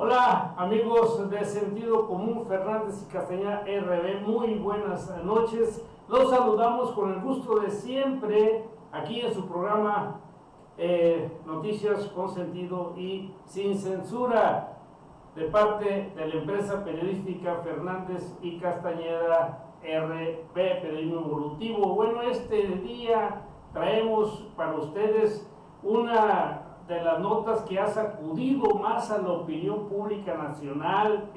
Hola amigos de Sentido Común, Fernández y Castañeda RB, muy buenas noches. Los saludamos con el gusto de siempre aquí en su programa Noticias con Sentido y Sin Censura, de parte de la empresa periodística Fernández y Castañeda RB, Periodismo Evolutivo. Bueno, este día traemos para ustedes una de las notas que ha sacudido más a la opinión pública nacional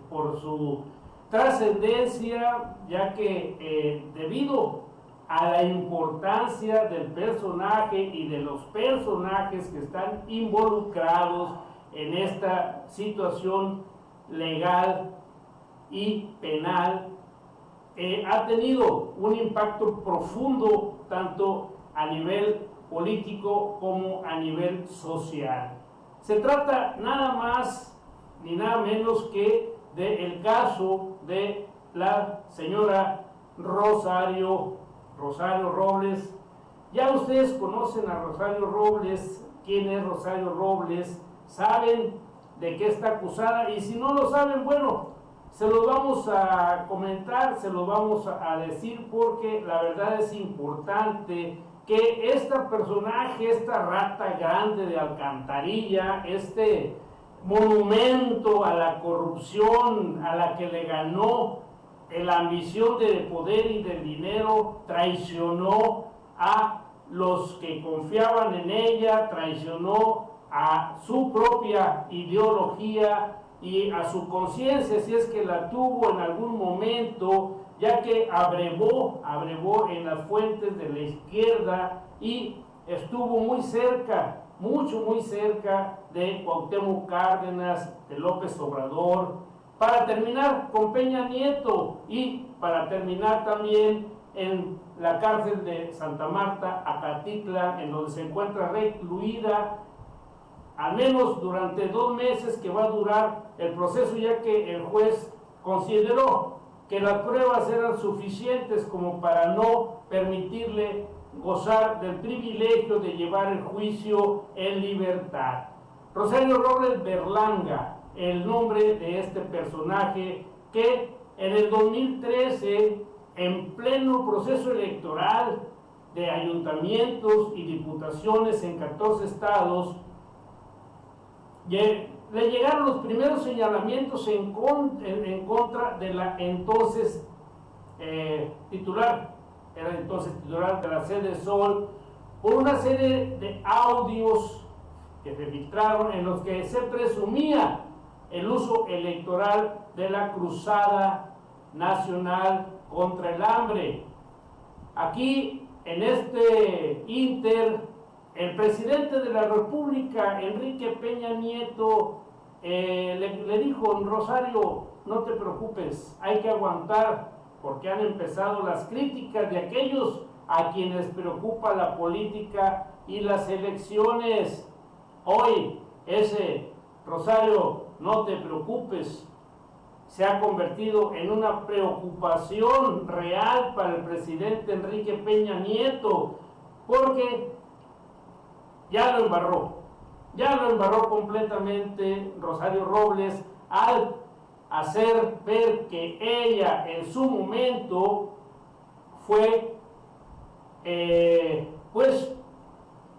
por su trascendencia, ya que debido a la importancia del personaje y de los personajes que están involucrados en esta situación legal y penal, ha tenido un impacto profundo tanto a nivel político como a nivel social. Se trata nada más ni nada menos que del caso de la señora Rosario Robles. Ya ustedes conocen a Rosario Robles, quién es Rosario Robles, saben de qué está acusada, y si no lo saben, bueno, se los vamos a comentar, se los vamos a decir, porque la verdad es importante que este personaje, esta rata grande de alcantarilla, este monumento a la corrupción a la que le ganó la ambición de poder y del dinero, traicionó a los que confiaban en ella, traicionó a su propia ideología y a su conciencia, si es que la tuvo en algún momento, ya que abrevó en las fuentes de la izquierda y estuvo muy cerca, muy cerca de Cuauhtémoc Cárdenas, de López Obrador, para terminar con Peña Nieto y para terminar también en la cárcel de Santa Marta, Acatitla, en donde se encuentra recluida, al menos durante 2 meses que va a durar el proceso, ya que el juez consideró que las pruebas eran suficientes como para no permitirle gozar del privilegio de llevar el juicio en libertad. Rosario Robles Berlanga, el nombre de este personaje que en el 2013, en pleno proceso electoral de ayuntamientos y diputaciones en 14 estados, le llegaron los primeros señalamientos en contra de la entonces titular de la sede Sol, por una serie de audios que se filtraron en los que se presumía el uso electoral de la Cruzada Nacional contra el Hambre. Aquí, en este ínter, el presidente de la República, Enrique Peña Nieto, le dijo: Rosario, no te preocupes, hay que aguantar, porque han empezado las críticas de aquellos a quienes preocupa la política y las elecciones. Hoy ese Rosario, no te preocupes, se ha convertido en una preocupación real para el presidente Enrique Peña Nieto, porque ya lo embarró completamente Rosario Robles al hacer ver que ella en su momento fue pues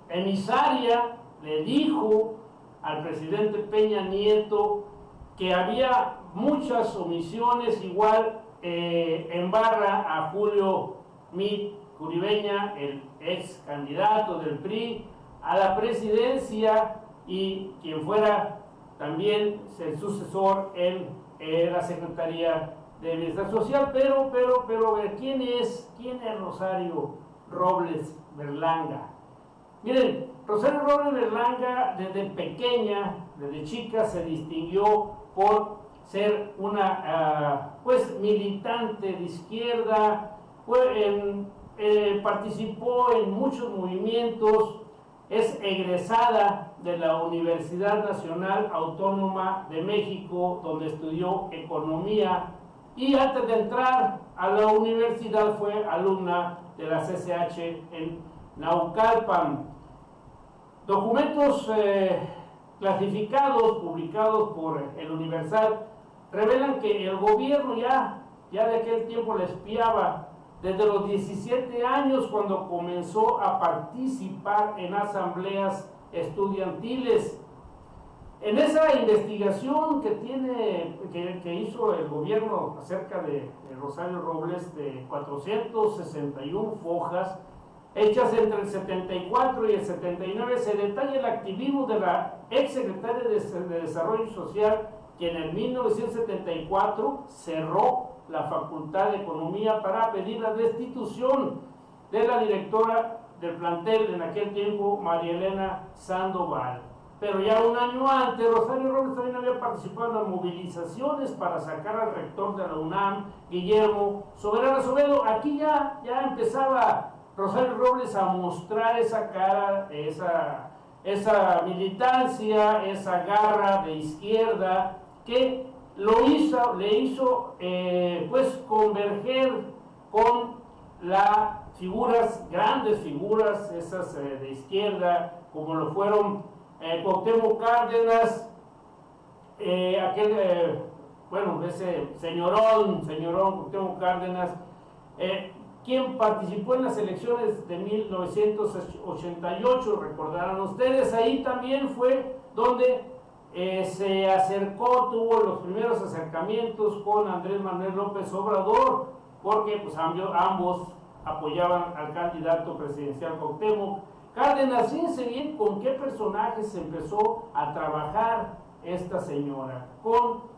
emisaria. Le dijo al presidente Peña Nieto que había muchas omisiones, igual en barra a Julio Mit Curibeña, el ex candidato del PRI a la presidencia y quien fuera también el sucesor en la Secretaría de Bienestar Social. Pero ¿quién es Rosario Robles Berlanga? Miren, Rosario Robles Berlanga desde pequeña, desde chica, se distinguió por ser una pues militante de izquierda, participó en muchos movimientos. Es egresada de la Universidad Nacional Autónoma de México, donde estudió economía, y antes de entrar a la universidad fue alumna de la CCH en Naucalpan. Documentos clasificados publicados por el Universal revelan que el gobierno ya de aquel tiempo le espiaba desde los 17 años cuando comenzó a participar en asambleas estudiantiles. En esa investigación que hizo el gobierno acerca de Rosario Robles, de 461 fojas, hechas entre el 74 y el 79, se detalla el activismo de la exsecretaria de Desarrollo Social, quien en 1974 cerró la Facultad de Economía para pedir la destitución de la directora del plantel en aquel tiempo, María Elena Sandoval. Pero ya un año antes, Rosario Robles también había participado en las movilizaciones para sacar al rector de la UNAM, Guillermo Soberano Acevedo. Aquí ya empezaba Rosario Robles a mostrar esa cara, esa militancia, esa garra de izquierda que le hizo pues converger con las grandes figuras, esas de izquierda, como lo fueron Cuauhtémoc Cárdenas, ese señorón Cuauhtémoc Cárdenas, quien participó en las elecciones de 1988, recordarán ustedes. Ahí también fue donde se acercó, tuvo los primeros acercamientos con Andrés Manuel López Obrador, porque pues ambos apoyaban al candidato presidencial Cuauhtémoc Cárdenas. Fíjense bien con qué personajes empezó a trabajar esta señora, con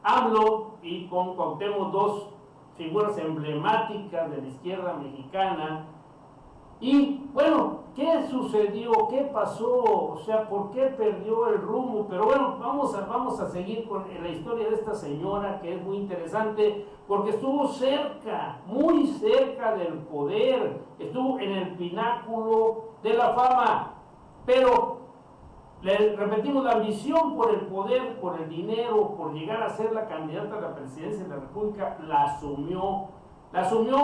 AMLO y con Cuauhtémoc, dos figuras emblemáticas de la izquierda mexicana. Y bueno, ¿qué sucedió? ¿Qué pasó? O sea, ¿por qué perdió el rumbo? Pero bueno, vamos a seguir con la historia de esta señora, que es muy interesante, porque estuvo cerca, muy cerca del poder, estuvo en el pináculo de la fama, pero le repetimos, la ambición por el poder, por el dinero, por llegar a ser la candidata a la presidencia de la República, la asumió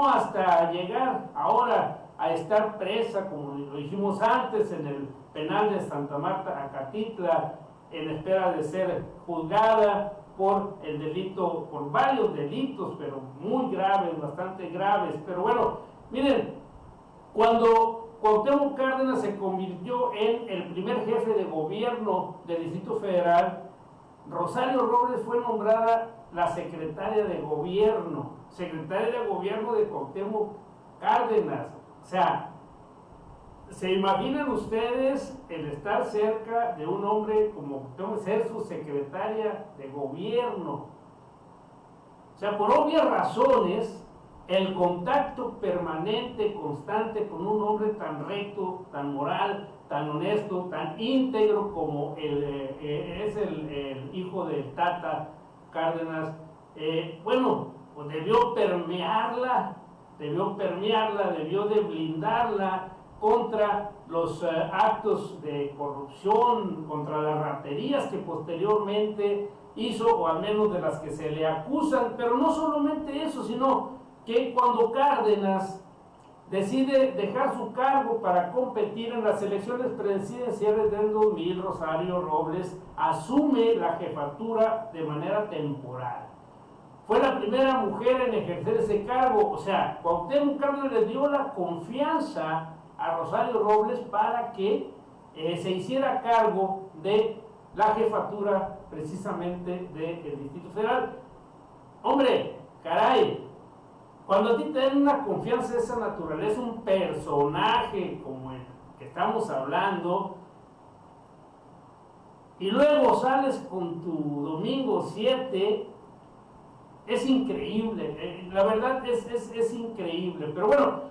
hasta llegar ahora a estar presa, como lo dijimos antes, en el penal de Santa Marta, Acatitla, en espera de ser juzgada por el delito, por varios delitos, pero muy graves, bastante graves. Pero bueno, miren, cuando Cuauhtémoc Cárdenas se convirtió en el primer jefe de gobierno del Distrito Federal, Rosario Robles fue nombrada la secretaria de gobierno de Cuauhtémoc Cárdenas. O sea, ¿se imaginan ustedes el estar cerca de un hombre como ser su secretaria de gobierno? O sea, por obvias razones, el contacto permanente, constante con un hombre tan recto, tan moral, tan honesto, tan íntegro como es el hijo de Tata Cárdenas, pues debió permearla, debió de blindarla contra los actos de corrupción, contra las raterías que posteriormente hizo, o al menos de las que se le acusan. Pero no solamente eso, sino que cuando Cárdenas decide dejar su cargo para competir en las elecciones presidenciales del 2000, Rosario Robles asume la jefatura de manera temporal. Fue la primera mujer en ejercer ese cargo. O sea, Cuauhtémoc Cárdenas le dio la confianza a Rosario Robles para que se hiciera cargo de la jefatura precisamente del Distrito Federal. Hombre, caray, cuando a ti te dan una confianza de esa naturaleza, un personaje como el que estamos hablando, y luego sales con tu domingo 7, es increíble, la verdad es increíble. Pero bueno,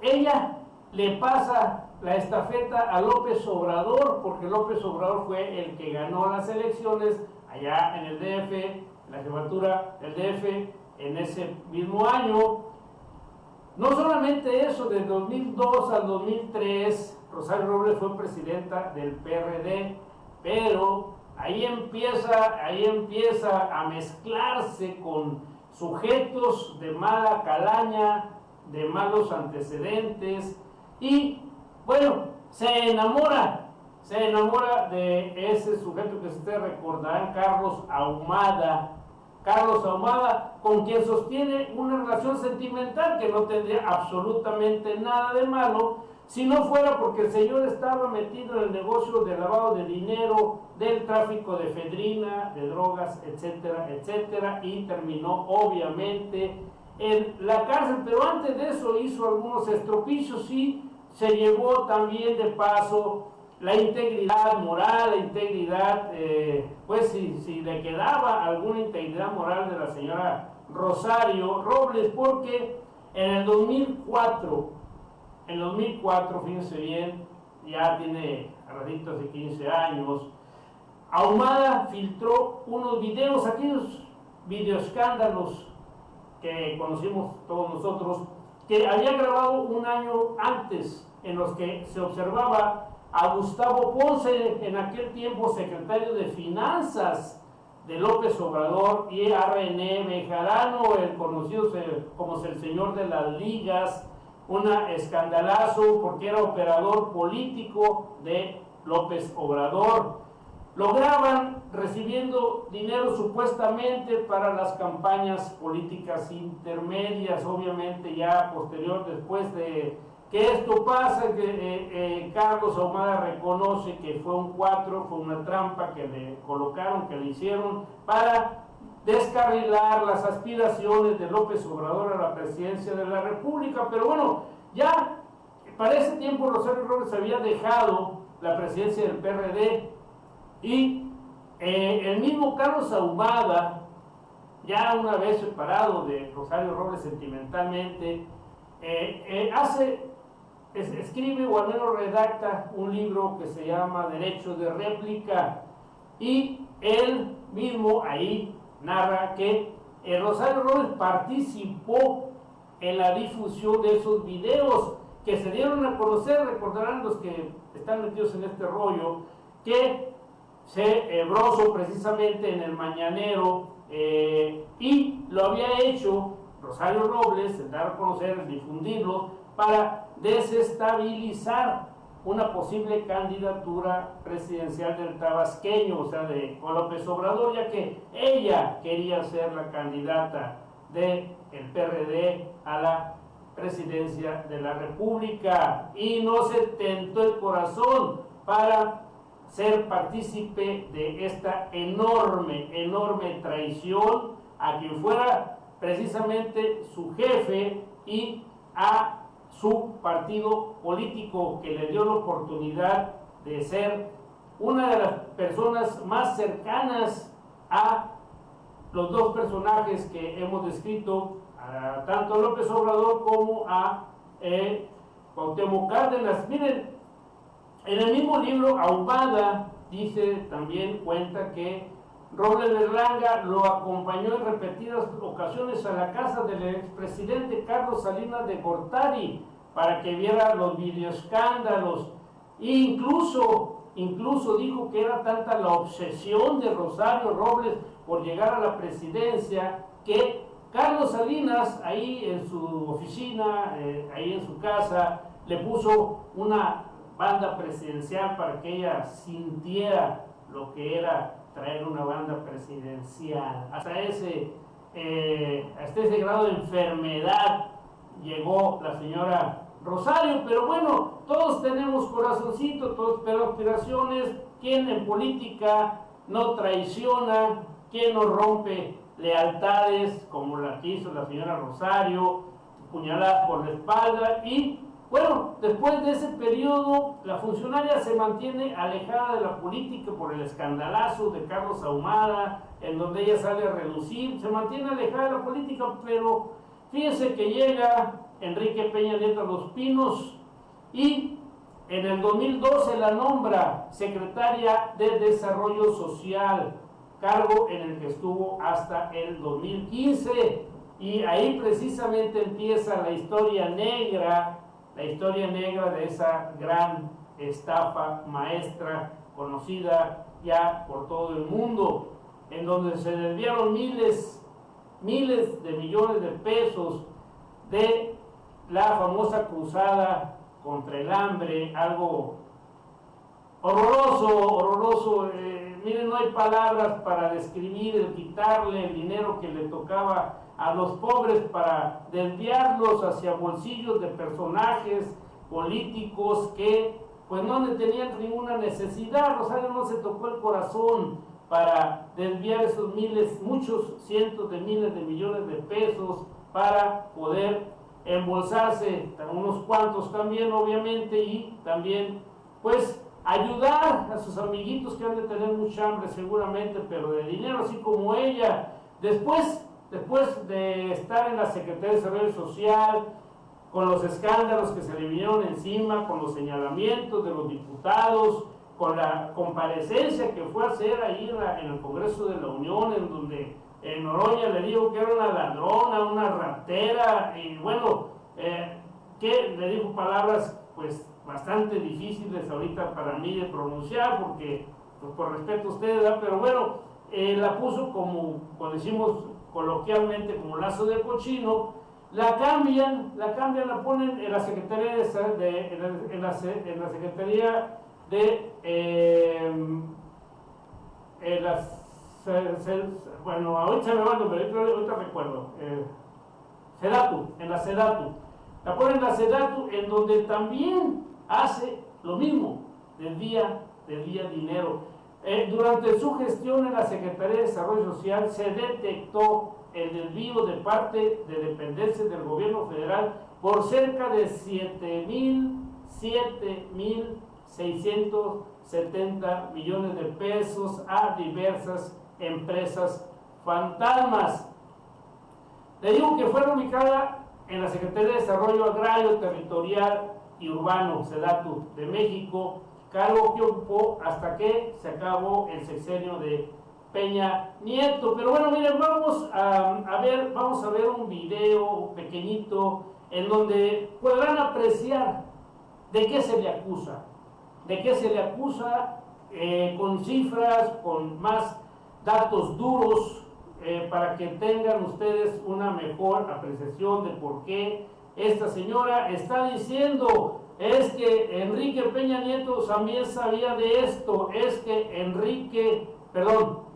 ella le pasa la estafeta a López Obrador, porque López Obrador fue el que ganó las elecciones allá en el DF, la jefatura del DF, en ese mismo año. No solamente eso, de 2002 al 2003, Rosario Robles fue presidenta del PRD, pero ahí empieza a mezclarse con sujetos de mala calaña, de malos antecedentes, y bueno, se enamora se enamora de ese sujeto que ustedes recordarán, Carlos Ahumada. Carlos Ahumada, con quien sostiene una relación sentimental que no tendría absolutamente nada de malo, si no fuera porque el señor estaba metido en el negocio de lavado de dinero, del tráfico de efedrina, de drogas, etcétera, etcétera, y terminó obviamente en la cárcel. Pero antes de eso hizo algunos estropicios y se llevó también de paso la integridad moral, la integridad, pues si le quedaba alguna integridad moral de la señora Rosario Robles, porque en el 2004, fíjense bien, ya tiene ratitos de 15 años, Ahumada filtró unos videos, aquellos videoescándalos que conocimos todos nosotros, que había grabado un año antes, en los que se observaba a Gustavo Ponce, en aquel tiempo secretario de Finanzas de López Obrador, y a René Bejarano, el conocido como el señor de las ligas, un escandalazo porque era operador político de López Obrador. Lo graban recibiendo dinero supuestamente para las campañas políticas intermedias, obviamente ya posterior, después de que esto pasa, que Carlos Ahumada reconoce que fue un 4, fue una trampa que le colocaron, que le hicieron para descarrilar las aspiraciones de López Obrador a la presidencia de la República. Pero bueno, ya para ese tiempo Rosario Robles había dejado la presidencia del PRD y el mismo Carlos Ahumada, ya una vez separado de Rosario Robles sentimentalmente, escribe o al menos redacta un libro que se llama Derecho de Réplica, y él mismo ahí narra que Rosario Robles participó en la difusión de esos videos que se dieron a conocer. Recordarán los que están metidos en este rollo que se broso precisamente en el Mañanero, y lo había hecho Rosario Robles, el dar a conocer, el difundirlo, para desestabilizar una posible candidatura presidencial del tabasqueño, o sea, de López Obrador, ya que ella quería ser la candidata del PRD a la presidencia de la República, y no se tentó el corazón para ser partícipe de esta enorme traición a quien fuera precisamente su jefe y a su partido político, que le dio la oportunidad de ser una de las personas más cercanas a los dos personajes que hemos descrito, tanto a López Obrador como a Cuauhtémoc Cárdenas. Miren, en el mismo libro Ahumada dice, también cuenta que Robles Berlanga lo acompañó en repetidas ocasiones a la casa del expresidente Carlos Salinas de Gortari para que viera los videoescándalos, e incluso dijo que era tanta la obsesión de Rosario Robles por llegar a la presidencia que Carlos Salinas, ahí en su oficina, ahí en su casa, le puso una banda presidencial para que ella sintiera lo que era traer una banda presidencial. Hasta ese grado de enfermedad llegó la señora Rosario. Pero bueno, todos tenemos corazoncito, todos tenemos aspiraciones. ¿Quién en política no traiciona? ¿Quién no rompe lealtades como la que hizo la señora Rosario, puñalada por la espalda? Y bueno, después de ese periodo, la funcionaria se mantiene alejada de la política por el escandalazo de Carlos Ahumada, en donde ella sale a relucir, se mantiene alejada de la política. Pero fíjense que llega Enrique Peña Nieto a Los Pinos y en el 2012 la nombra secretaria de Desarrollo Social, cargo en el que estuvo hasta el 2015, y ahí precisamente empieza la historia negra de esa gran estafa maestra conocida ya por todo el mundo, en donde se desviaron miles de millones de pesos de la famosa cruzada contra el hambre, algo horroroso, horroroso. Miren, no hay palabras para describir el quitarle el dinero que le tocaba a los pobres para desviarlos hacia bolsillos de personajes políticos que pues no tenían ninguna necesidad. Rosario no se tocó el corazón para desviar esos miles, muchos cientos de miles de millones de pesos para poder embolsarse unos cuantos también, obviamente, y también pues ayudar a sus amiguitos que han de tener mucha hambre seguramente, pero de dinero, así como ella. Después de estar en la Secretaría de Desarrollo Social, con los escándalos que se le vinieron encima, con los señalamientos de los diputados, con la comparecencia que fue a hacer ahí en el Congreso de la Unión, en donde Noroña le dijo que era una ladrona, una ratera, y bueno, que le dijo palabras pues bastante difíciles ahorita para mí de pronunciar, porque pues, por respeto a ustedes, ¿verdad? Pero bueno, la puso como decimos coloquialmente, como lazo de cochino. La cambian, la ponen en la Secretaría en la Secretaría de bueno, ahorita se me va el nombre, ahorita recuerdo, Sedatu, en la Sedatu. La ponen en la Sedatu, en donde también hace lo mismo, desvía dinero. Durante su gestión en la Secretaría de Desarrollo Social se detectó el desvío de parte de dependencias del gobierno federal por cerca de 7,670 millones de pesos a diversas empresas fantasmas. Le digo que fue ubicada en la Secretaría de Desarrollo Agrario, Territorial y Urbano, Sedatu, de México, cargo que ocupó hasta que se acabó el sexenio de Peña Nieto. Pero bueno, miren, vamos a ver un video pequeñito en donde podrán apreciar de qué se le acusa, con cifras, con más datos duros, para que tengan ustedes una mejor apreciación de por qué esta señora está diciendo: es que Enrique Peña Nieto también sabía de esto, es que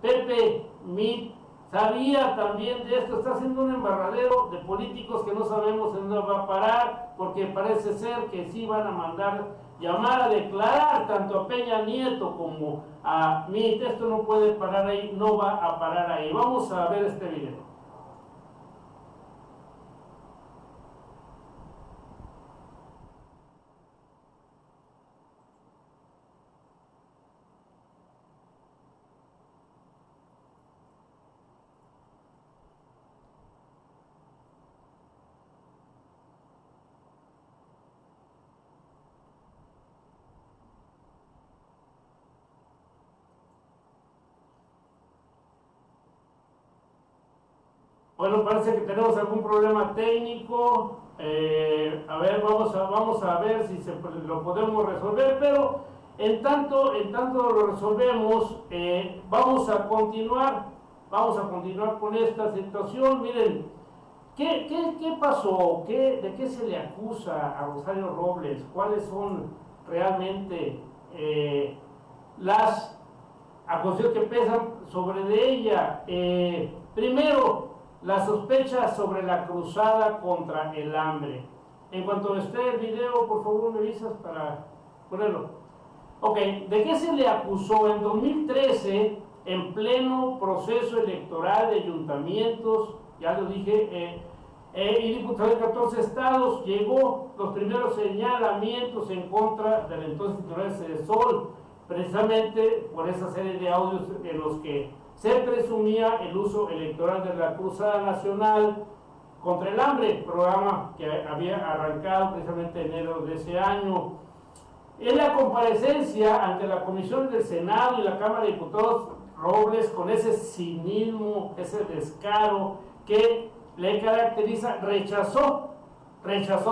Pepe Mit sabía también de esto. Está haciendo un embarradero de políticos que no sabemos en dónde va a parar, porque parece ser que sí van a mandar llamar a declarar tanto a Peña Nieto como a Mit. Esto no puede parar ahí, no va a parar ahí. Vamos a ver este video. Bueno, parece que tenemos algún problema técnico. A ver, vamos a ver si lo podemos resolver, pero en tanto lo resolvemos, vamos a continuar con esta situación. Miren, ¿qué pasó? ¿De qué se le acusa a Rosario Robles? ¿Cuáles son realmente las acusaciones que pesan sobre de ella? Primero, la sospecha sobre la cruzada contra el hambre. En cuanto esté el video, por favor me avisas para ponerlo. Ok, ¿de qué se le acusó? En 2013, en pleno proceso electoral de ayuntamientos, ya lo dije, y diputados de 14 estados, llegó los primeros señalamientos en contra del entonces titular Cedesol, precisamente por esa serie de audios en los que se presumía el uso electoral de la Cruzada Nacional contra el Hambre, programa que había arrancado precisamente en enero de ese año. En la comparecencia ante la Comisión del Senado y la Cámara de Diputados, Robles, con ese cinismo, ese descaro que le caracteriza, rechazó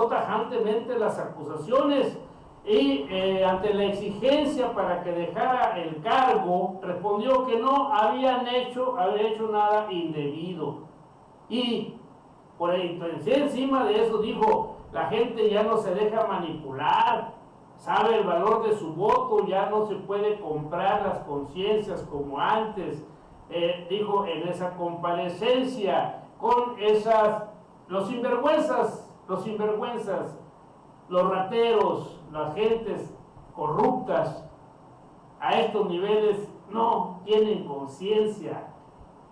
tajantemente las acusaciones. Y ante la exigencia para que dejara el cargo, respondió que no había hecho nada indebido. Y encima de eso dijo: la gente ya no se deja manipular, sabe el valor de su voto, ya no se puede comprar las conciencias como antes, dijo en esa comparecencia, con los sinvergüenzas, los rateros, las gentes corruptas, a estos niveles no tienen conciencia.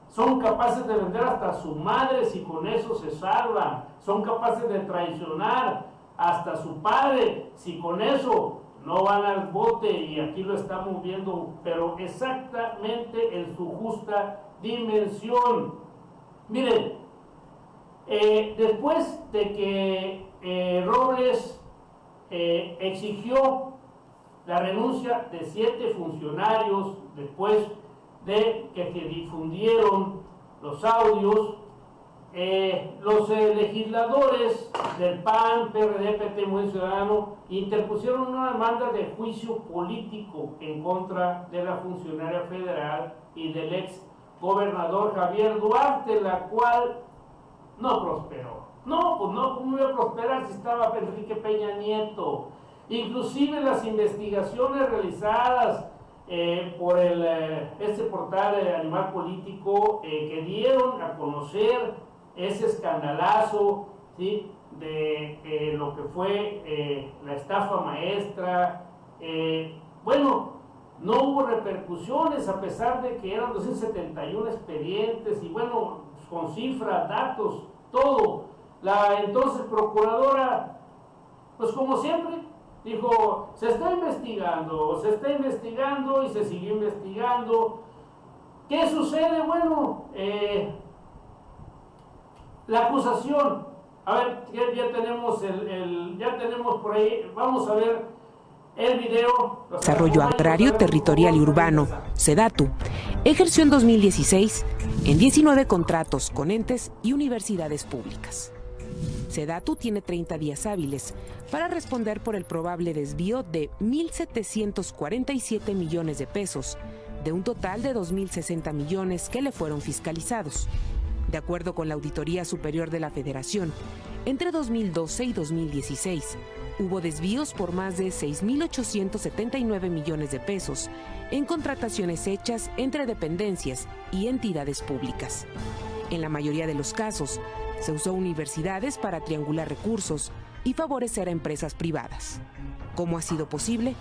Son capaces de vender hasta su madre si con eso se salvan. Son capaces de traicionar hasta su padre si con eso no van al bote, y aquí lo estamos viendo, pero exactamente en su justa dimensión. Miren, después de que Robles exigió la renuncia de 7 funcionarios, después de que se difundieron los audios, los legisladores del PAN, PRD, PT, Movimiento Ciudadano interpusieron una demanda de juicio político en contra de la funcionaria federal y del ex gobernador Javier Duarte, la cual no prosperó. No, pues no, ¿cómo iba a prosperar si estaba Enrique Peña Nieto? Inclusive las investigaciones realizadas por este portal Animal Político, que dieron a conocer ese escandalazo, ¿sí?, de lo que fue la estafa maestra. Bueno, no hubo repercusiones a pesar de que eran 271 expedientes y bueno, con cifras, datos, todo. La entonces procuradora, pues como siempre, dijo, se está investigando y se siguió investigando. ¿Qué sucede? Bueno, la acusación, a ver, ya tenemos por ahí, vamos a ver el video. Desarrollo Agrario, Territorial y Urbano, SEDATU, ejerció en 2016 en 19 contratos con entes y universidades públicas. SEDATU tiene 30 días hábiles para responder por el probable desvío de 1.747 millones de pesos, de un total de 2.060 millones que le fueron fiscalizados. De acuerdo con la Auditoría Superior de la Federación, entre 2012 y 2016 hubo desvíos por más de 6.879 millones de pesos en contrataciones hechas entre dependencias y entidades públicas. En la mayoría de los casos, se usó universidades para triangular recursos y favorecer a empresas privadas. ¿Cómo ha sido posible?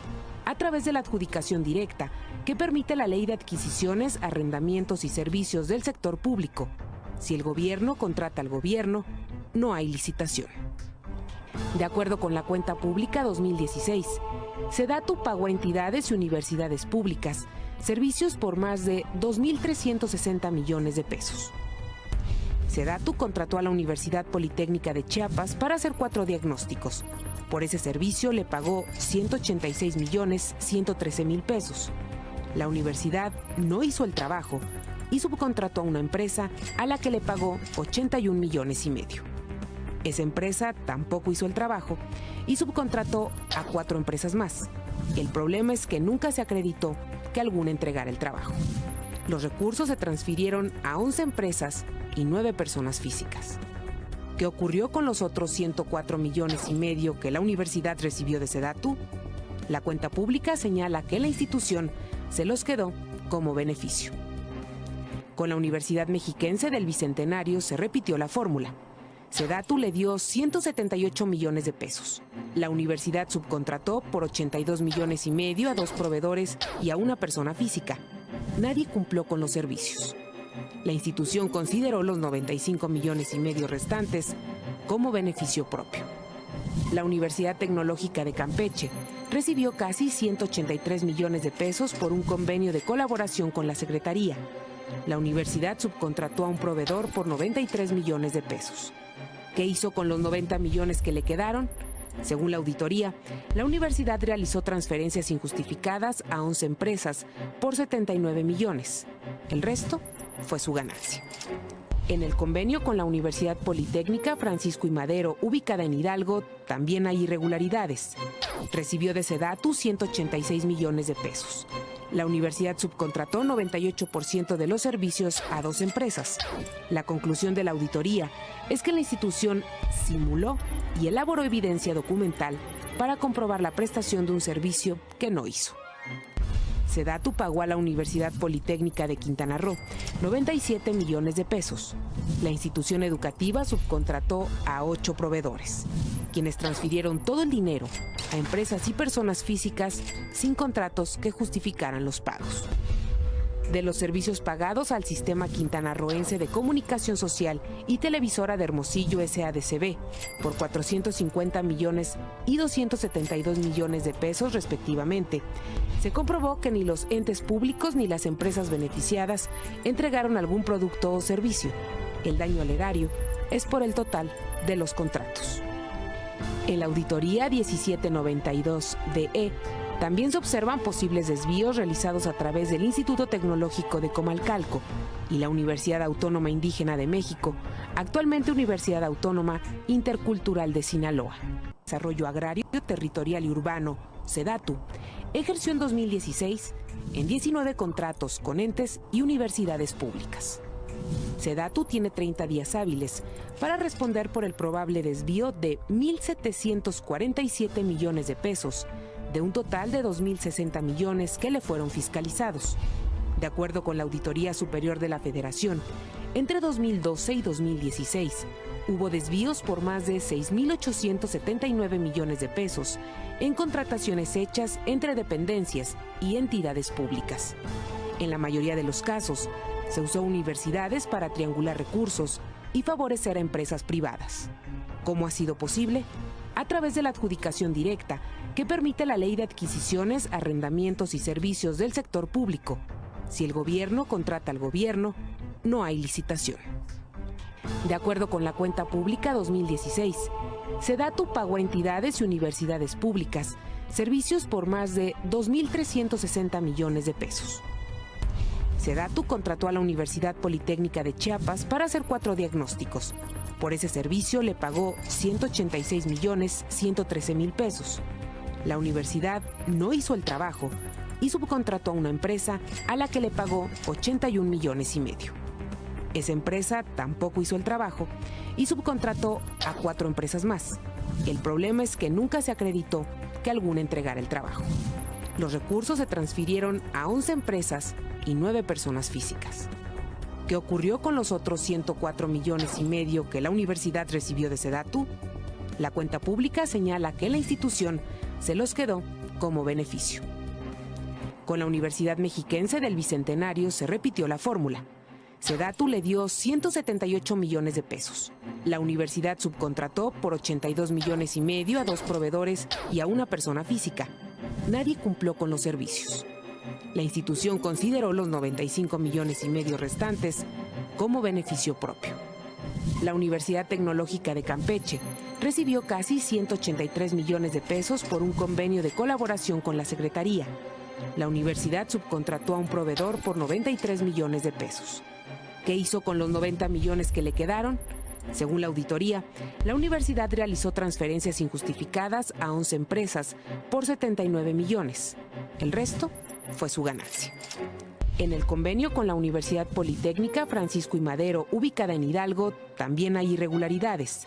A través de la adjudicación directa, que permite la Ley de Adquisiciones, Arrendamientos y Servicios del Sector Público. Si el gobierno contrata al gobierno, no hay licitación. De acuerdo con la cuenta pública 2016, SEDATU pagó a entidades y universidades públicas servicios por más de 2.360 millones de pesos. SEDATU contrató a la Universidad Politécnica de Chiapas para hacer 4 diagnósticos. Por ese servicio le pagó 186.113.000 pesos. La universidad no hizo el trabajo y subcontrató a una empresa a la que le pagó 81 millones y medio. Esa empresa tampoco hizo el trabajo y subcontrató a 4 empresas más. El problema es que nunca se acreditó que alguna entregara el trabajo. Los recursos se transfirieron a 11 empresas y 9 personas físicas. ¿Qué ocurrió con los otros 104 millones y medio que la universidad recibió de SEDATU? La cuenta pública señala que la institución se los quedó como beneficio. Con la Universidad Mexiquense del Bicentenario se repitió la fórmula. SEDATU le dio 178 millones de pesos. La universidad subcontrató por 82 millones y medio a 2 proveedores y a una persona física. Nadie cumplió con los servicios. La institución consideró los 95 millones y medio restantes como beneficio propio. La Universidad Tecnológica de Campeche recibió casi 183 millones de pesos por un convenio de colaboración con la Secretaría. La universidad subcontrató a un proveedor por 93 millones de pesos. ¿Qué hizo con los 90 millones que le quedaron? Según la auditoría, la universidad realizó transferencias injustificadas a 11 empresas por 79 millones. El resto fue su ganancia. En el convenio con la Universidad Politécnica Francisco I. Madero, ubicada en Hidalgo, también hay irregularidades. Recibió de SEDATU 186 millones de pesos. La universidad subcontrató 98% de los servicios a 2 empresas. La conclusión de la auditoría es que la institución simuló y elaboró evidencia documental para comprobar la prestación de un servicio que no hizo. Sedatu pagó a la Universidad Politécnica de Quintana Roo 97 millones de pesos. La institución educativa subcontrató a 8 proveedores, quienes transfirieron todo el dinero a empresas y personas físicas sin contratos que justificaran los pagos. De los servicios pagados al Sistema Quintanarroense de Comunicación Social y Televisora de Hermosillo SADCB por 450 millones y 272 millones de pesos respectivamente, se comprobó que ni los entes públicos ni las empresas beneficiadas entregaron algún producto o servicio. El daño al erario es por el total de los contratos. En la auditoría 1792-DE también se observan posibles desvíos realizados a través del Instituto Tecnológico de Comalcalco y la Universidad Autónoma Indígena de México, actualmente Universidad Autónoma Intercultural de Sinaloa. Desarrollo Agrario, Territorial y Urbano, Sedatu, ejerció en 2016 en 19 contratos con entes y universidades públicas. Sedatu tiene 30 días hábiles para responder por el probable desvío de 1.747 millones de pesos, de un total de 2.060 millones que le fueron fiscalizados. De acuerdo con la Auditoría Superior de la Federación, entre 2012 y 2016 hubo desvíos por más de 6.879 millones de pesos en contrataciones hechas entre dependencias y entidades públicas. En la mayoría de los casos, se usó universidades para triangular recursos y favorecer a empresas privadas. ¿Cómo ha sido posible? A través de la adjudicación directa, que permite la Ley de Adquisiciones, Arrendamientos y Servicios del Sector Público. Si el gobierno contrata al gobierno, no hay licitación. De acuerdo con la cuenta pública 2016, Sedatu pagó a entidades y universidades públicas servicios por más de 2.360 millones de pesos. Sedatu contrató a la Universidad Politécnica de Chiapas para hacer 4 diagnósticos. Por ese servicio le pagó 186.113.000 pesos. La universidad no hizo el trabajo y subcontrató a una empresa a la que le pagó 81 millones y medio. Esa empresa tampoco hizo el trabajo y subcontrató a 4 empresas más. El problema es que nunca se acreditó que alguna entregara el trabajo. Los recursos se transfirieron a 11 empresas y 9 personas físicas. ¿Qué ocurrió con los otros 104 millones y medio que la universidad recibió de Sedatu? La cuenta pública señala que la institución se los quedó como beneficio. Con la Universidad Mexiquense del Bicentenario se repitió la fórmula. Sedatu le dio 178 millones de pesos. La universidad subcontrató por 82 millones y medio a 2 proveedores y a una persona física. Nadie cumplió con los servicios. La institución consideró los 95 millones y medio restantes como beneficio propio. La Universidad Tecnológica de Campeche recibió casi 183 millones de pesos por un convenio de colaboración con la Secretaría. La universidad subcontrató a un proveedor por 93 millones de pesos. ¿Qué hizo con los 90 millones que le quedaron? Según la auditoría, la universidad realizó transferencias injustificadas a 11 empresas por 79 millones. El resto fue su ganancia. En el convenio con la Universidad Politécnica Francisco I. Madero, ubicada en Hidalgo, también hay irregularidades.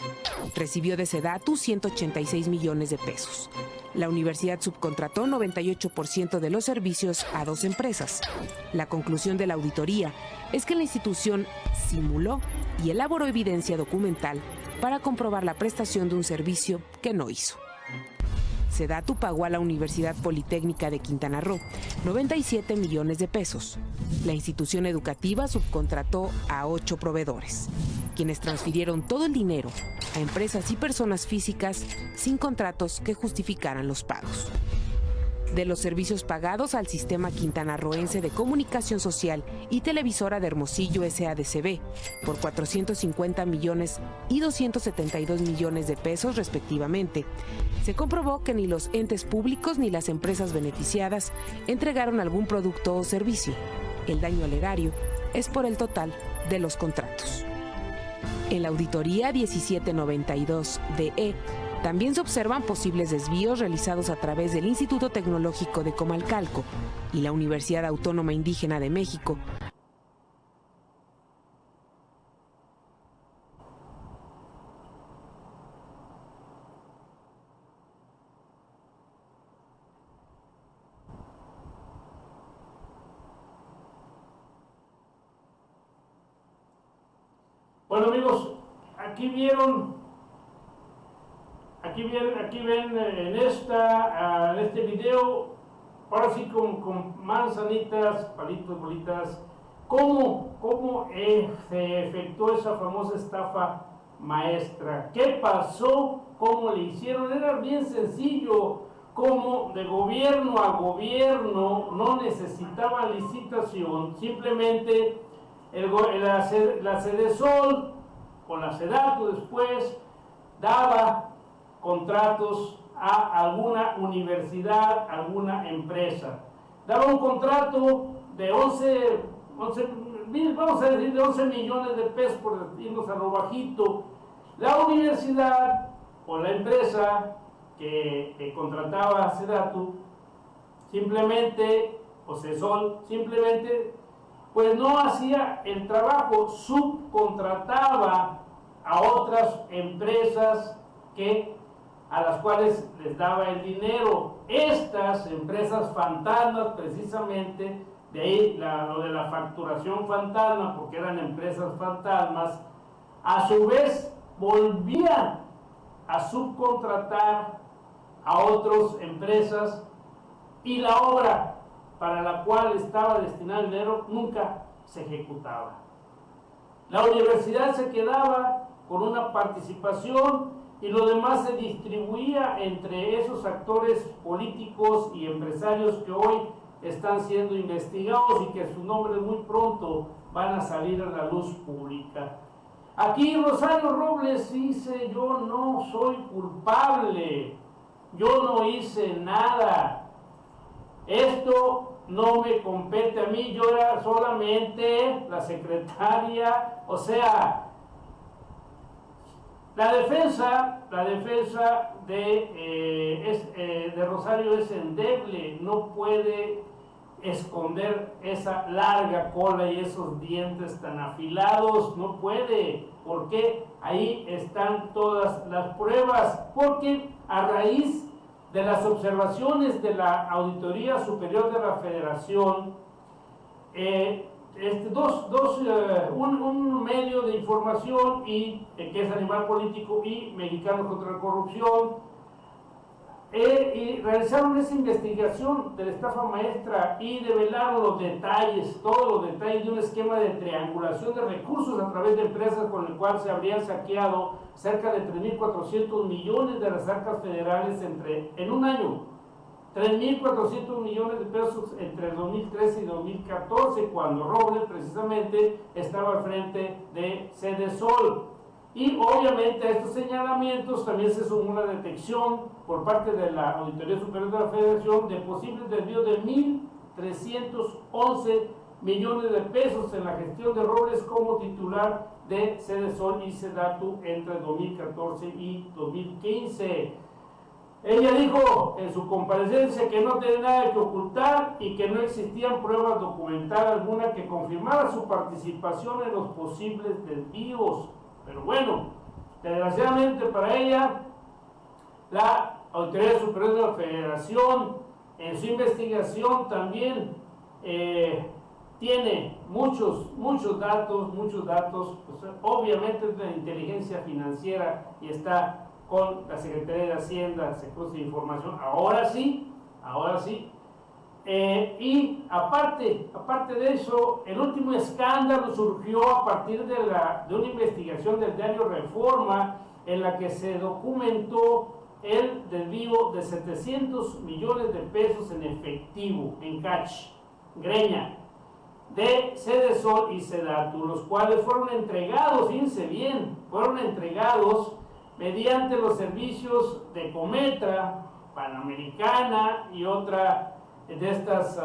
Recibió de Sedatu 186 millones de pesos. La universidad subcontrató 98% de los servicios a 2 empresas. La conclusión de la auditoría es que la institución simuló y elaboró evidencia documental para comprobar la prestación de un servicio que no hizo. Sedatu pagó a la Universidad Politécnica de Quintana Roo 97 millones de pesos. La institución educativa subcontrató a 8 proveedores, quienes transfirieron todo el dinero a empresas y personas físicas sin contratos que justificaran los pagos. De los servicios pagados al Sistema Quintanarroense de Comunicación Social y Televisora de Hermosillo SADCB por 450 millones y 272 millones de pesos respectivamente, se comprobó que ni los entes públicos ni las empresas beneficiadas entregaron algún producto o servicio. El daño al erario es por el total de los contratos. En la auditoría 1792-DE también se observan posibles desvíos realizados a través del Instituto Tecnológico de Comalcalco y la Universidad Autónoma Indígena de México, Bueno, amigos, aquí ven en este video, ahora sí con manzanitas, palitos, bolitas, cómo se efectuó esa famosa estafa maestra. ¿Qué pasó? ¿Cómo le hicieron? Era bien sencillo, como de gobierno a gobierno no necesitaba licitación, simplemente la Sedesol o la Sedatu después daba contratos a alguna universidad, alguna empresa. Daba un contrato de 11 vamos a decir de 11 millones de pesos, por irnos a lo bajito. La universidad o la empresa que contrataba a Sedatu simplemente, o Sedesol, simplemente pues no hacía el trabajo, subcontrataba a otras empresas a las cuales les daba el dinero. Estas empresas fantasmas, precisamente, de ahí lo de la facturación fantasma, porque eran empresas fantasmas, a su vez volvían a subcontratar a otras empresas y la obra para la cual estaba destinado el dinero nunca se ejecutaba. La universidad se quedaba con una participación y lo demás se distribuía entre esos actores políticos y empresarios que hoy están siendo investigados y que sus nombres muy pronto van a salir a la luz pública. Aquí Rosario Robles dice: yo no soy culpable, yo no hice nada, esto no me compete a mí, yo era solamente la secretaria. O sea, la defensa de Rosario es endeble, no puede esconder esa larga cola y esos dientes tan afilados, no puede, porque ahí están todas las pruebas, porque a raíz de las observaciones de la Auditoría Superior de la Federación, un medio de información que es Animal Político y Mexicanos contra la Corrupción, y realizaron esa investigación de la estafa maestra y develaron los detalles, todos los detalles de un esquema de triangulación de recursos a través de empresas con el cual se habrían saqueado cerca de 3.400 millones de las arcas federales en un año. 3.400 millones de pesos entre el 2013 y 2014, cuando Robles precisamente estaba al frente de Sedesol. Y obviamente a estos señalamientos también se sumó la detección por parte de la Auditoría Superior de la Federación de posibles desvíos de 1.311 millones de pesos en la gestión de Robles como titular de Sedesol y Sedatu entre 2014 y 2015. Ella dijo en su comparecencia que no tenía nada que ocultar y que no existían pruebas documentales alguna que confirmara su participación en los posibles desvíos. Pero bueno, desgraciadamente para ella, la Auditoría Superior de la Federación en su investigación también tiene muchos datos, pues, obviamente es de inteligencia financiera y está con la Secretaría de Hacienda, Secretaría de Información, ahora sí, y aparte de eso, el último escándalo surgió a partir de una investigación del diario Reforma, en la que se documentó el desvío de 700 millones de pesos en efectivo, en cash, greña, de Sedesol y Sedatu, los cuales fueron entregados, fíjense bien, mediante los servicios de Cometra, Panamericana y otra de estas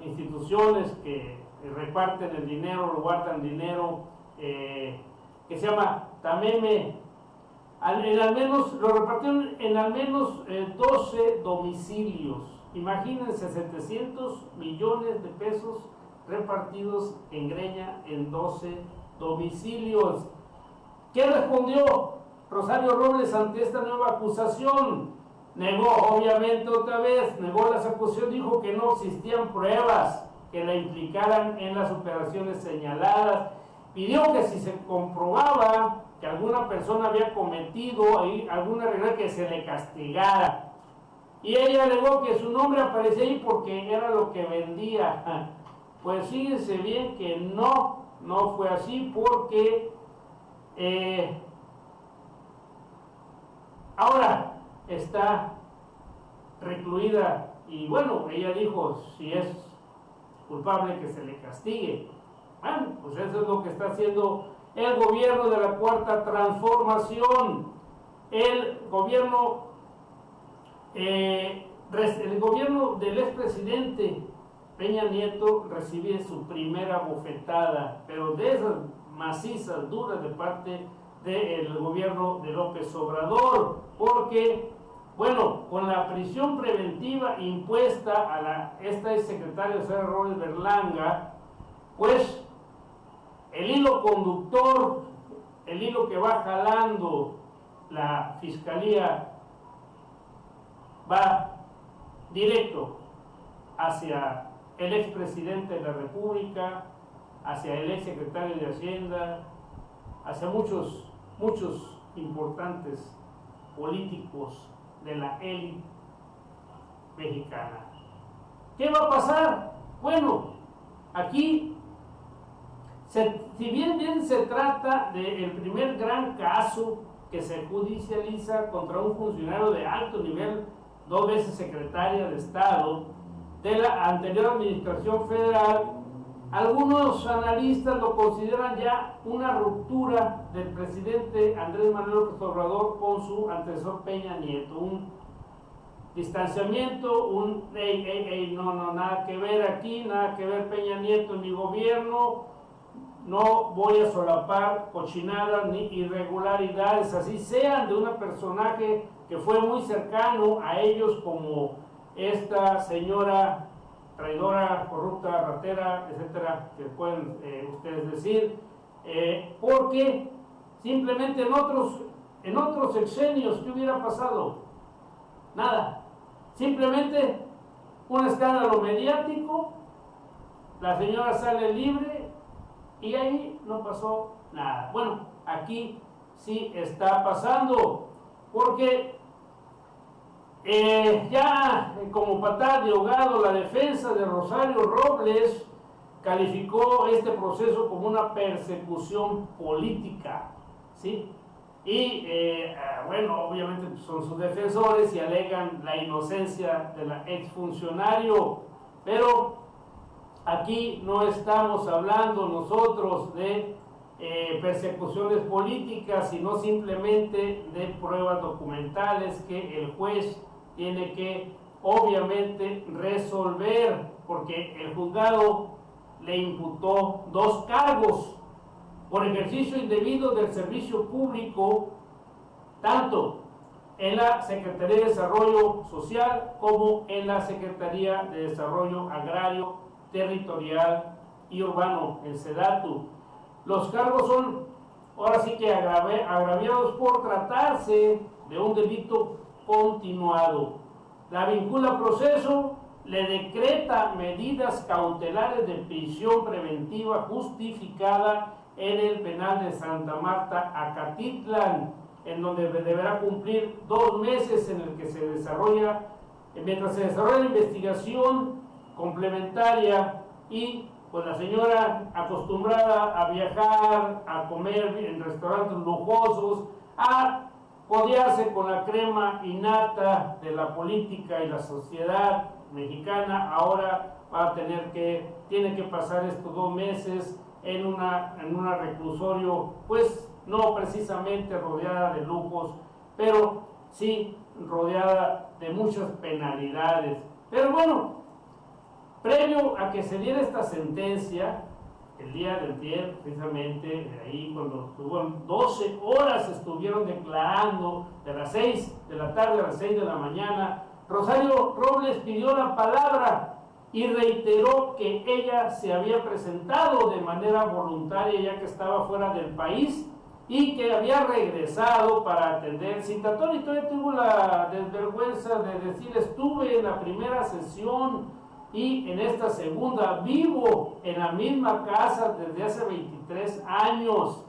instituciones que reparten el dinero, lo guardan dinero, que se llama Tameme. Lo repartieron en al menos 12 domicilios. Imagínense, 700 millones de pesos repartidos en greña en 12 domicilios. ¿Qué respondió Rosario Robles ante esta nueva acusación? Negó, obviamente, otra vez, negó las acusaciones, dijo que no existían pruebas que la implicaran en las operaciones señaladas pidió que si se comprobaba que alguna persona había cometido ahí alguna regla, que se le castigara. Y ella alegó que su nombre aparecía ahí porque era lo que vendía. Pues fíjense bien que no fue así, porque ahora está recluida y bueno, ella dijo, si es culpable que se le castigue. Bueno, pues eso es lo que está haciendo el gobierno de la Cuarta Transformación. El gobierno del expresidente Peña Nieto recibe su primera bofetada, pero de esas macizas, duras, de parte del gobierno de López Obrador, porque, bueno, con la prisión preventiva impuesta a esta exsecretaria Sara Robles Berlanga, pues el hilo conductor, el hilo que va jalando la fiscalía, va directo hacia el expresidente de la República, hacia el exsecretario de Hacienda, hacia muchos importantes políticos de la élite mexicana. ¿Qué va a pasar? Bueno, aquí, si bien se trata del primer gran caso que se judicializa contra un funcionario de alto nivel, 2 veces secretaria de Estado de la anterior administración federal, algunos analistas lo consideran ya una ruptura del presidente Andrés Manuel López Obrador con su antecesor Peña Nieto, un distanciamiento, no, nada que ver aquí, nada que ver Peña Nieto en mi gobierno, no voy a solapar cochinadas ni irregularidades, así sean de un personaje que fue muy cercano a ellos, como esta señora traidora, corrupta, ratera, etcétera, que pueden ustedes decir, porque simplemente en otros sexenios, ¿qué hubiera pasado? Nada, simplemente un escándalo mediático, la señora sale libre y ahí no pasó nada. Bueno, aquí sí está pasando, porque ya como patada de ahogado, la defensa de Rosario Robles calificó este proceso como una persecución política, ¿sí? Y bueno, obviamente son sus defensores y alegan la inocencia de la exfuncionario, pero aquí no estamos hablando nosotros de persecuciones políticas, sino simplemente de pruebas documentales que el juez tiene que obviamente resolver, porque el juzgado le imputó 2 cargos por ejercicio indebido del servicio público, tanto en la Secretaría de Desarrollo Social como en la Secretaría de Desarrollo Agrario, Territorial y Urbano, el SEDATU. Los cargos son, ahora sí que agraviados por tratarse de un delito continuado. La vincula a proceso, le decreta medidas cautelares de prisión preventiva justificada en el penal de Santa Marta, Acatitlán, en donde deberá cumplir 2 meses en el que mientras se desarrolla la investigación complementaria, y pues la señora, acostumbrada a viajar, a comer en restaurantes lujosos, a codearse con la crema innata de la política y la sociedad mexicana, ahora tiene que pasar estos 2 meses en una reclusorio, pues no precisamente rodeada de lujos, pero sí rodeada de muchas penalidades. Pero bueno, previo a que se diera esta sentencia, el día del ayer, precisamente, ahí cuando 12 horas estuvieron declarando, de las 6 de la tarde a las 6 de la mañana, Rosario Robles pidió la palabra y reiteró que ella se había presentado de manera voluntaria ya que estaba fuera del país y que había regresado para atender citatorio. Y todavía tuvo la desvergüenza de decir: estuve en la primera sesión y en esta segunda vivo en la misma casa desde hace 23 años.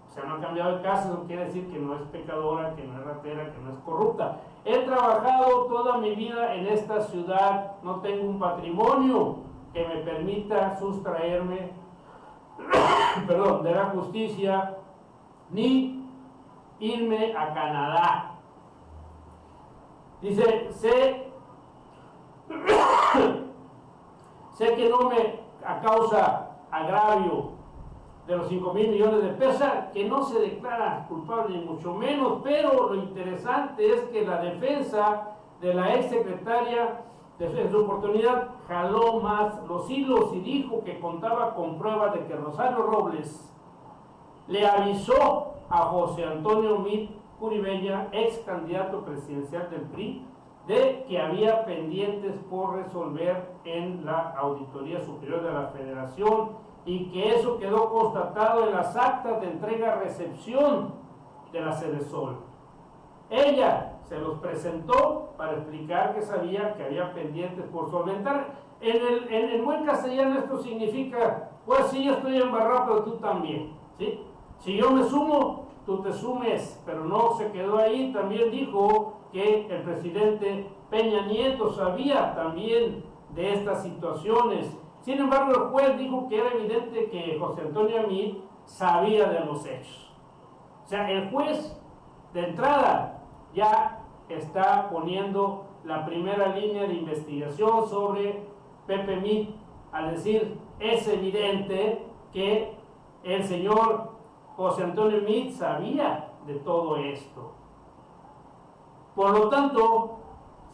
O sea, no ha cambiado de casa, eso quiere decir que no es pecadora, que no es ratera, que no es corrupta. He trabajado toda mi vida en esta ciudad, no tengo un patrimonio que me permita sustraerme perdón, de la justicia, ni irme a Canadá. Dice, sé que no me causa agravio de los 5,000 millones de pesos, que no se declara culpable ni mucho menos, pero lo interesante es que la defensa de la exsecretaria en su oportunidad jaló más los hilos y dijo que contaba con pruebas de que Rosario Robles le avisó a José Antonio Meade Curibella, ex candidato presidencial del PRI, de que había pendientes por resolver en la Auditoría Superior de la Federación y que eso quedó constatado en las actas de entrega-recepción de la Sedesol. Ella se los presentó para explicar que sabía que había pendientes por solventar. En el buen castellano esto significa, pues sí, yo estoy embarrado, pero tú también, ¿sí? Si yo me sumo, tú te sumes, pero no se quedó ahí. También dijo que el presidente Peña Nieto sabía también de estas situaciones. Sin embargo, el juez dijo que era evidente que José Antonio Meade sabía de los hechos. O sea, el juez de entrada ya está poniendo la primera línea de investigación sobre Pepe Meade al decir, es evidente que el señor José Antonio Meade sabía de todo esto. Por lo tanto,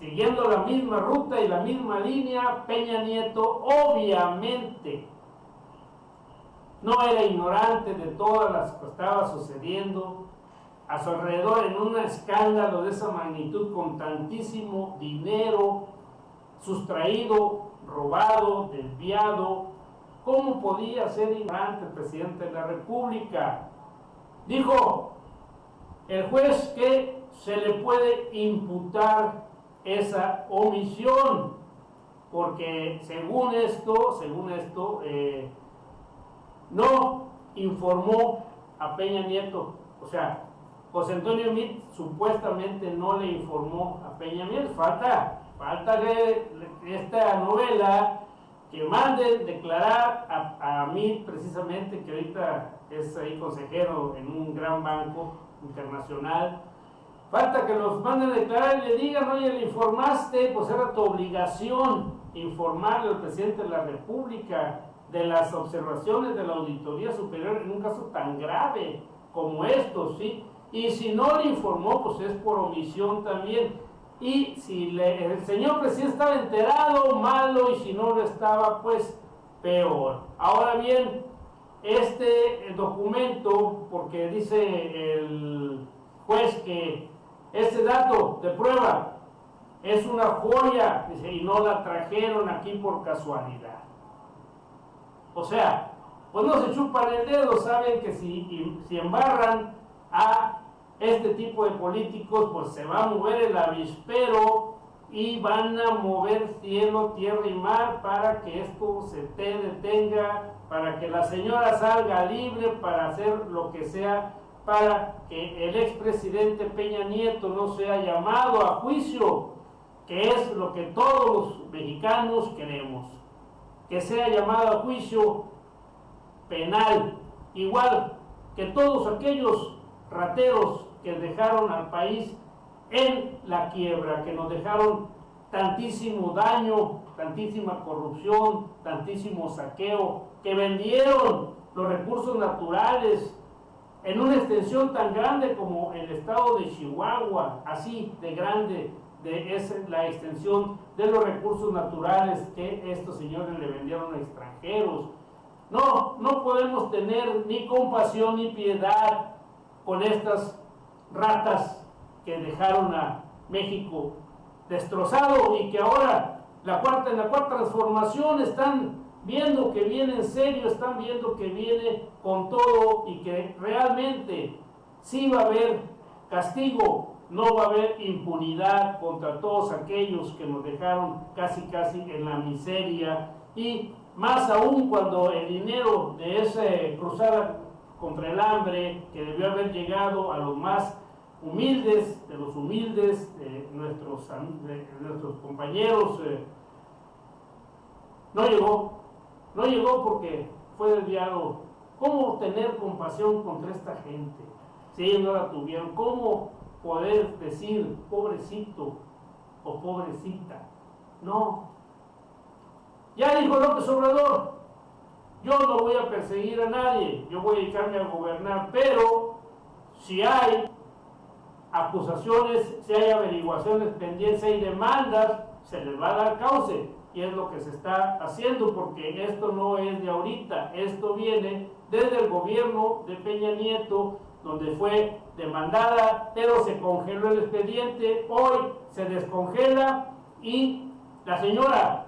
siguiendo la misma ruta y la misma línea, Peña Nieto obviamente no era ignorante de todas las que estaba sucediendo a su alrededor en un escándalo de esa magnitud, con tantísimo dinero sustraído, robado, desviado. ¿Cómo podía ser ignorante el presidente de la República? Dijo el juez que se le puede imputar esa omisión, porque según esto, no informó a Peña Nieto. O sea, José Antonio Meade supuestamente no le informó a Peña Nieto. Falta esta novela que manden declarar a Meade, precisamente, que ahorita es ahí consejero en un gran banco internacional. Falta que los manden a declarar y le digan, oye, le informaste, pues era tu obligación informarle al presidente de la República de las observaciones de la Auditoría Superior en un caso tan grave como estos, ¿sí? Y si no le informó, pues es por omisión también. Y si el señor presidente estaba enterado, malo, y si no lo estaba, pues peor. Ahora bien, este documento, porque dice el juez que este dato de prueba es una joya, dice, y no la trajeron aquí por casualidad. O sea, pues no se chupan el dedo, saben que si embarran a este tipo de políticos, pues se va a mover el avispero y van a mover cielo, tierra y mar para que esto se detenga, para que la señora salga libre, para hacer lo que sea, para que el expresidente Peña Nieto no sea llamado a juicio, que es lo que todos los mexicanos queremos, que sea llamado a juicio penal, igual que todos aquellos rateros que dejaron al país en la quiebra, que nos dejaron tantísimo daño, tantísima corrupción, tantísimo saqueo, que vendieron los recursos naturales en una extensión tan grande como el estado de Chihuahua, así de grande es la extensión de los recursos naturales que estos señores le vendieron a extranjeros. No podemos tener ni compasión ni piedad con estas ratas que dejaron a México destrozado y que ahora en la cuarta transformación están viendo que viene en serio, están viendo que viene con todo y que realmente sí va a haber castigo no va a haber impunidad contra todos aquellos que nos dejaron casi en la miseria, y más aún cuando el dinero de esa cruzada contra el hambre, que debió haber llegado a los más humildes, de los humildes, de nuestros compañeros, no llegó porque fue desviado. ¿Cómo tener compasión contra esta gente? Si ellos no la tuvieron, ¿cómo poder decir pobrecito o pobrecita? No. Ya dijo López Obrador, yo no voy a perseguir a nadie, yo voy a dedicarme a gobernar, pero si hay acusaciones, si hay averiguaciones pendientes, si hay demandas, se les va a dar cauce, y es lo que se está haciendo, porque esto no es de ahorita, esto viene desde el gobierno de Peña Nieto, donde fue demandada, pero se congeló el expediente, hoy se descongela, y la señora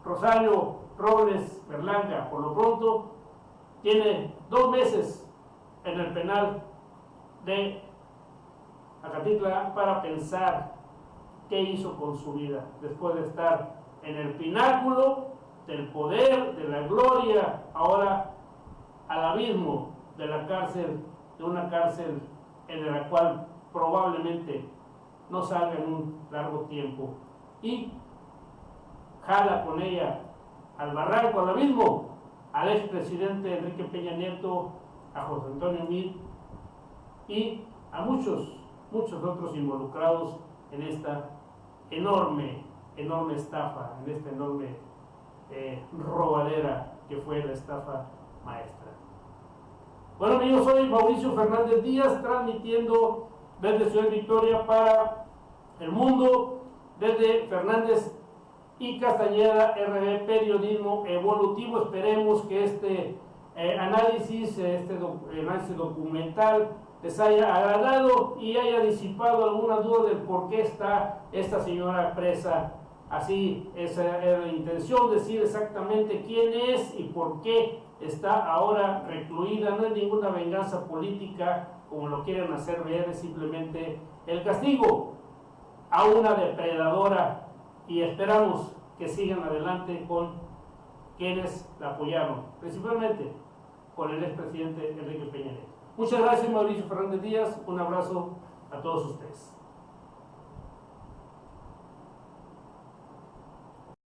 Rosario Robles Berlanga, por lo pronto, tiene 2 meses en el penal de Acatitla para pensar qué hizo con su vida, después de estar en el pináculo del poder, de la gloria, ahora al abismo de la cárcel, de una cárcel en la cual probablemente no salga en un largo tiempo, y jala con ella al barranco, al abismo, al expresidente Enrique Peña Nieto, a José Antonio Meade y a muchos otros involucrados en esta enorme estafa, en esta enorme robadera que fue la estafa maestra. Bueno, amigos, soy Mauricio Fernández Díaz, transmitiendo desde Ciudad Victoria para el mundo, desde Fernández y Castañeda RB, periodismo evolutivo. Esperemos que este análisis documental les haya agradado y haya disipado alguna duda del por qué está esta señora presa. Así, esa era la intención, decir exactamente quién es y por qué está ahora recluida. No es ninguna venganza política, como lo quieren hacer ver, es simplemente el castigo a una depredadora, y esperamos que sigan adelante con quienes la apoyaron, principalmente con el expresidente Enrique Peña Nieto. Muchas gracias, Mauricio Fernández Díaz, un abrazo a todos ustedes.